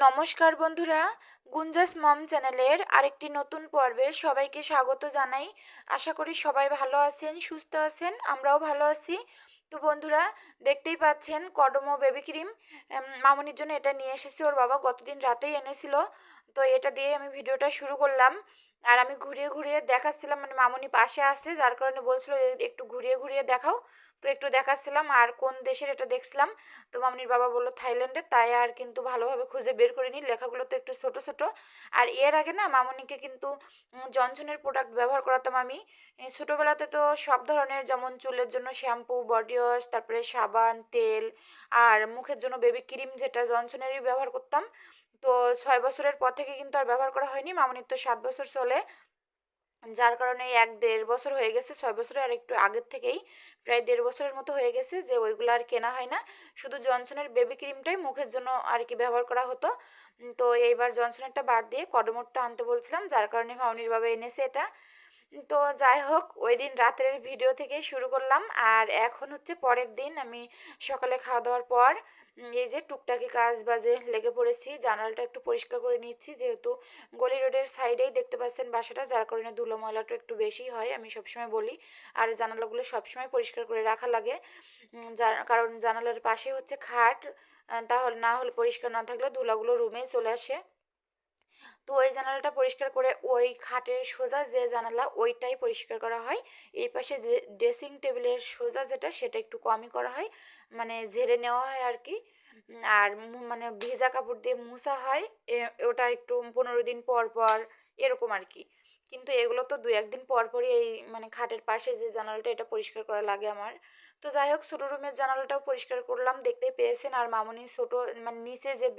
নমস্কার বন্ধুরা, গুঞ্জাস মম চ্যানেলের আরেকটি নতুন পর্বে সবাইকে স্বাগত জানাই। আশা করি সবাই ভালো আছেন, সুস্থ আছেন, আমরাও ভালো আছি। তো বন্ধুরা, দেখতেই পাচ্ছেন কডমো বেবি ক্রিম মামনির জন্য এটা নিয়ে এসেছে ওর বাবা গতদিন রাতেই এনেছিল। তো এটা দিয়ে আমি ভিডিওটা শুরু করলাম। আর আমি ঘুরিয়ে ঘুরিয়ে দেখাচ্ছিলাম, মানে মামনি পাশে আসছে যার কারণে বলছিল যে একটু ঘুরিয়ে ঘুরিয়ে দেখাও। তো একটু দেখাচ্ছিলাম আর কোন দেশের এটা দেখছিলাম। তো মামনির বাবা বললো থাইল্যান্ডের, তাই আর কিন্তু ভালোভাবে খুঁজে বের করিনি, লেখাগুলো তো একটু ছোট ছোট। আর এর আগে না মামনিকে কিন্তু জনসনের প্রোডাক্ট ব্যবহার করাতাম আমি। ছোটোবেলাতে তো সব ধরনের, যেমন চুলের জন্য শ্যাম্পু, বডি ওয়াশ, তারপরে সাবান, তেল, আর মুখের জন্য বেবি ক্রিম যেটা জনসনেরই ব্যবহার করতাম। তো 6 বছরের পর থেকে কিন্তু আর ব্যবহার করা হয়নি, মামনির তো 7 বছর চলে, যার কারণে 1-1.5 বছর হয়ে গেছে, 6 বছরের আর একটু আগের থেকেই প্রায় 1.5 বছরের মতো হয়ে গেছে যে ওইগুলো আর কেনা হয় না। শুধু জনসনের বেবি ক্রিমটাই মুখের জন্য আর কি ব্যবহার করা হতো। তো এইবার জনসনেরটা বাদ দিয়ে কডমোরটা আনতে বলছিলাম, যার কারণে মামনির বাবা এনেছে এটা। তো যাই হোক, ওই দিন রাতের ভিডিও থেকে শুরু করলাম। আর এখন হচ্ছে পরের দিন, আমি সকালে খাওয়া দাওয়ার পর এই যে টুকটাকি কাজ বাজে লেগে পড়েছি। জানালাটা একটু পরিষ্কার করে নিচ্ছি, যেহেতু গলি রোডের সাইডেই দেখতে পাচ্ছেন বাসাটা, যার কারণে ধুলো ময়লাটা একটু বেশি হয়, আমি সবসময় বলি। আর জানালাগুলো সবসময় পরিষ্কার করে রাখা লাগে, যার কারণ জানালার পাশে হচ্ছে খাট। তাহলে না হলে পরিষ্কার না থাকলে ধুলাগুলো রুমে চলে আসে। তো ওই জানালাটা পরিষ্কার করে ওই খাটের সোজা যে জানালা ওইটাই পরিষ্কার করা হয়। এই পাশে যে ড্রেসিং টেবিলের সোজা যেটা, সেটা একটু কমই করা হয়, মানে ঝেড়ে নেওয়া হয় আর কি। আর মানে ভেজা কাপড় দিয়ে মুছা হয়। ওটা একটু 15 দিন পর পর এরকম আর কি। কিন্তু এগুলো তো 2-1 দিন পর পরই এই মানে খাটের পাশে যে জানালাটা এটা পরিষ্কার করা লাগে আমার। তো যাই হোক, ছোটো রুমের জানালাটাও পরিষ্কার করলাম, দেখতেই পেয়েছেন। আর মামনি ছোট, মানে নিচে যে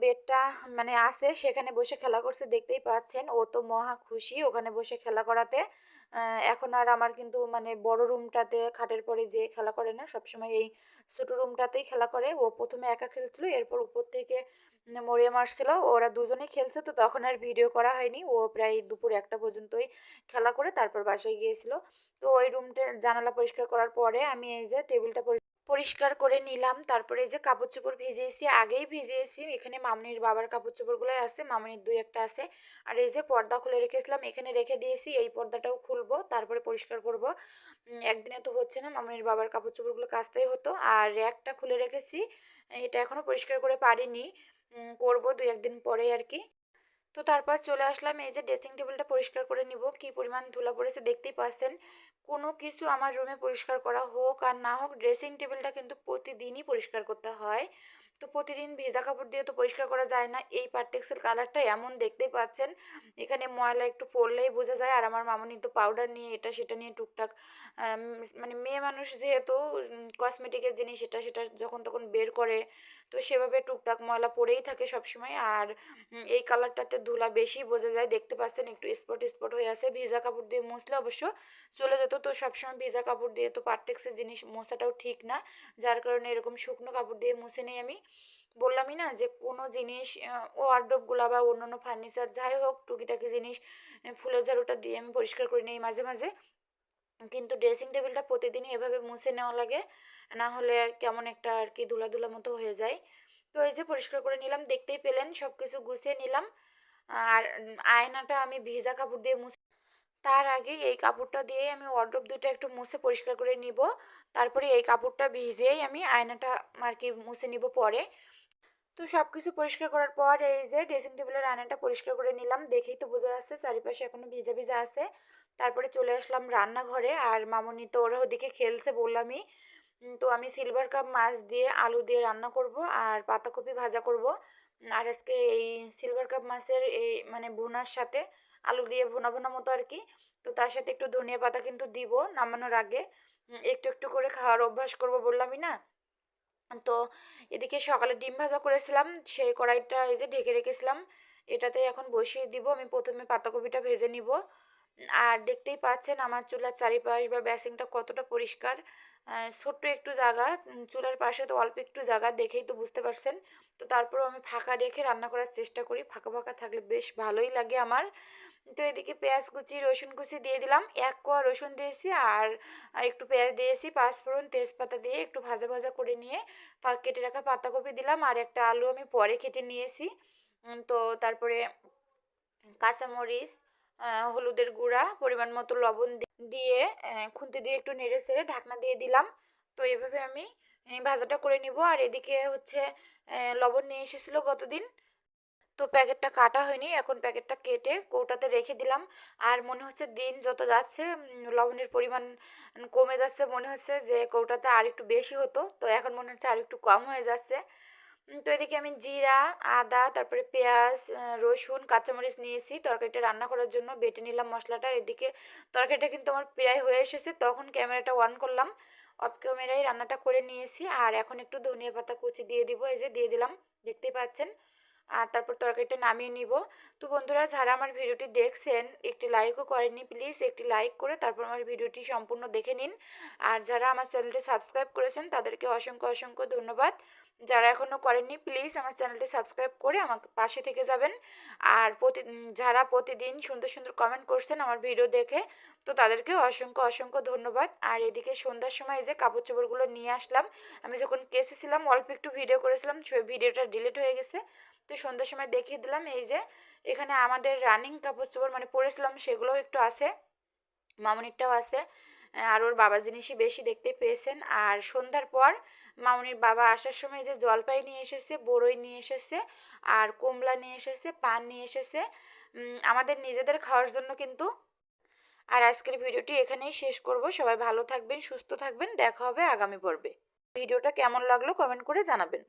বেডটা মানে আছে সেখানে বসে খেলা করছে, দেখতেই পাচ্ছেন। ও তো মহা খুশি ওখানে বসে খেলা করাতে। এখন আর আমার কিন্তু মানে বড় রুমটাতে খাটের পরে যে খেলা করে না, সবসময় এই ছোট রুমটাতেই খেলা করে। ও প্রথমে একা খেলছিল, এরপর উপর থেকে মরিয়ম আসছিল, ওরা দুজনেই খেলছে। তো তখন আর ভিডিও করা হয়নি, ও প্রায় দুপুর 1টা পর্যন্তই খেলা করে তারপর বাসায় গিয়েছিল। তো ওই রুমটার জানালা পরিষ্কার করার পরে আমি এই যে টেবিলটা পরিষ্কার করে নিলাম। তারপরে এই যে কাপড় চোপড় ভিজিয়েছি, আগেই ভিজিয়েছি। এখানে মামনির বাবার কাপড় চোপড়গুলোই আছে, মামনির 2-1টা আছে। আর এই যে পর্দা খুলে রেখেছিলাম, এখানে রেখে দিয়েছি। এই পর্দাটাও খুলবো, তারপরে পরিষ্কার করব। একদিনে তো হচ্ছে না, মামনির বাবার কাপড় চোপড়গুলো কাচতেই হতো। আর র্যাকটা খুলে রেখেছি, এটা এখনো পরিষ্কার করে পারিনি, করবো 2-1 দিন পরে আর কি। তো তারপর চলে আসলাম, এই যে ড্রেসিং টেবিলটা পরিষ্কার করে নিব। কি পরিমাণ ধুলা পড়েছে দেখতেই পাচ্ছেন। কোনো কিছু আমার রুমে পরিষ্কার করা হোক আর না হোক, ড্রেসিং টেবিলটা কিন্তু প্রতিদিনই পরিষ্কার করতে হয়। তো প্রতিদিন ভেজা কাপড় দিয়ে তো পরিষ্কার করা যায় না। এই পার্টেক্সের কালারটা এমন, দেখতেই পাচ্ছেন। এখানে ময়লা একটু পড়লেই বোঝা যায়। আর আমার মামনি তো পাউডার নিয়ে এটা সেটা নিয়ে টুকটাক, আম, মানে মেয়ে মানুষ যেহেতু, কসমেটিকের জিনিস এটা সেটা যখন তখন বের করে। তো সেভাবে টুকটাক ময়লা পড়েই থাকে সবসময়। আর এই কালারটাতে ধুলা বেশি বোঝা যায়, দেখতে পাচ্ছেন একটু স্পট স্পট হয়ে আছে। ভিজা কাপড় দিয়ে মুছলে অবশ্য চলে যেত। তো সবসময় ভিজা কাপড় দিয়ে তো পার্টেক্সের জিনিস মোছাটাও ঠিক না, যার কারণে এরকম শুকনো কাপড় দিয়ে মুছে নিই আমি। বললামই না যে কোনো জিনিস, ওয়ার্ডরোবগুলা বা অন্যান্য ফার্নিচার যাই হোক, টুকিটাকি জিনিস ফুলের ঝাড়ুটা দিয়ে আমি পরিষ্কার করে নিই মাঝে মাঝে। কিন্তু ড্রেসিং টেবিলটা প্রতিদিনই এভাবে মুছে নেওয়া লাগে, না হলে কেমন একটা আর কি ধুলা ধুলা মতো হয়ে যায়। তো এই যে পরিষ্কার করে নিলাম, দেখতেই পেলেন সব কিছু গুছিয়ে নিলাম। আর আয়নাটা আমি ভিজা কাপড় দিয়ে মুছে, তার আগে এই কাপড়টা দিয়ে আমি ওয়ার্ড্রোব দুটো একটু মুছে পরিষ্কার করে নিব। তারপরে এই কাপড়টা ভিজিয়েই আমি আয়নাটা আর কি মুছে নিব পরে। তো সব কিছু পরিষ্কার করার পর এই যে ড্রেসিং টেবিলের আয়নাটা পরিষ্কার করে নিলাম, দেখেই তো বোঝা যাচ্ছে চারিপাশে এখনো ভিজা ভিজা আছে। তারপরে চলে আসলাম রান্নাঘরে। আর মামনি তো ওরা ওদিকে খেলছে বললামই। তো আমি সিলভার কাপ মাছ দিয়ে আলু দিয়ে রান্না করব আর পাতাকপি ভাজা করব। আর আজকে এই সিলভার কাপ মাছের এই মানে ভুনার সাথে আলু দিয়ে ভুনা ভুনা মতো আর কি। তো তার সাথে একটু ধনিয়া পাতা কিন্তু দিব নামানোর আগে। একটু একটু করে খাওয়ার অভ্যাস করব বললামই না। তো এদিকে সকালে ডিম ভাজা করেছিলাম, সেই কড়াইটা এই যে ঢেকে রেখেছিলাম, এটাতে এখন বসিয়ে দিব। আমি প্রথমে পাতাকপিটা ভেজে নিব। আর দেখতেই পাচ্ছেন আমার চুলার চারিপাশ বা বেসিংটা কতটা পরিষ্কার। ছোট্ট একটু জায়গা, চুলার পাশে তো অল্প একটু জায়গা দেখেই তো বুঝতে পারছেন। তো তারপরেও আমি ফাঁকা রেখে রান্না করার চেষ্টা করি, ফাঁকা ফাঁকা থাকলে বেশ ভালোই লাগে আমার। তো এদিকে পেঁয়াজ কুচি রসুন কুচি দিয়ে দিলাম, 1 কোয়া রসুন দিয়েছি আর একটু পেঁয়াজ দিয়েছি, পাঁচফোড়ন তেজপাতা দিয়ে একটু ভাজা ভাজা করে নিয়ে কেটে রাখা পাতাকপি দিলাম আর একটা আলু আমি পরে কেটে নিয়েছি। তো তারপরে কাঁচামরিচ, হলুদের গুঁড়া, পরিমাণ মতো লবণ দিয়ে খুন্তি দিয়ে একটু নেড়ে চেড়ে ঢাকনা দিয়ে দিলাম। তো এভাবে আমি ভাজাটা করে নিব। আর এদিকে হচ্ছে লবণ নিয়ে এসেছিল গতদিন, তো প্যাকেটটা কাটা হয়নি, এখন প্যাকেটটা কেটে কৌটাতে রেখে দিলাম। আর মনে হচ্ছে দিন যত যাচ্ছে লবণের পরিমাণ কমে যাচ্ছে, মনে হচ্ছে যে কৌটাতে আর একটু বেশি হতো, তো এখন মনে হচ্ছে আর একটু কম হয়ে যাচ্ছে। তো এদিকে আমি জিরা, আদা, তারপরে পেঁয়াজ, রসুন, কাঁচামরিচ নিয়েছি তরকারিটা রান্না করার জন্য, বেটে নিলাম মশলাটা। এদিকে তরকারিটা কিন্তু আমার প্রায় হয়ে এসেছে, তখন ক্যামেরাটা অন করলাম, অফ ক্যামেরায় রান্নাটা করে নিয়েছি। আর এখন একটু ধনিয়া পাতা কুচি দিয়ে দিব, এই যে দিয়ে দিলাম, দেখতেই পাচ্ছেন। আর তারপর তরকারিটা নামিয়ে নিব। তো বন্ধুরা, যারা আমার ভিডিওটি দেখছেন একটি লাইকও করেননি, প্লিজ একটি লাইক করে তারপর আমার ভিডিওটি সম্পূর্ণ দেখে নিন। আর যারা আমার চ্যানেলটি সাবস্ক্রাইব করেছেন তাদেরকে অসংখ্য অসংখ্য ধন্যবাদ। যারা এখনও করেননি প্লিজ আমার চ্যানেলটি সাবস্ক্রাইব করে আমার পাশে থেকে যাবেন। আর যারা প্রতিদিন সুন্দর সুন্দর কমেন্ট করছেন আমার ভিডিও দেখে, তো তাদেরকেও অসংখ্য অসংখ্য ধন্যবাদ। আর এদিকে সন্ধ্যার সময় যে কাপড় চোপড়গুলো নিয়ে আসলাম, আমি যখন কেসে ছিলাম অল্প একটু ভিডিও করেছিলাম, ভিডিওটা ডিলিট হয়ে গেছে। তো সন্ধ্যার সময় দেখিয়ে দিলাম, এই যে এখানে আমাদের রানিং কাপড় চোপড় মানে পরেছিলাম সেগুলোও একটু আছে, মামনিরটাও আছে। আর ওর বাবার জিনিসই বেশি দেখতে পেয়েছেন। আর সন্ধ্যার পর মামনির বাবা আসার সময় যে জলপাই নিয়ে এসেছে, বড়ই নিয়ে এসেছে, আর কমলা নিয়ে এসেছে, পান নিয়ে এসেছে, আমাদের নিজেদের খাওয়ার জন্য কিন্তু। আর আজকের ভিডিওটি এখানেই শেষ করব। সবাই ভালো থাকবেন, সুস্থ থাকবেন, দেখা হবে আগামী পর্বে। ভিডিওটা কেমন লাগলো কমেন্ট করে জানাবেন।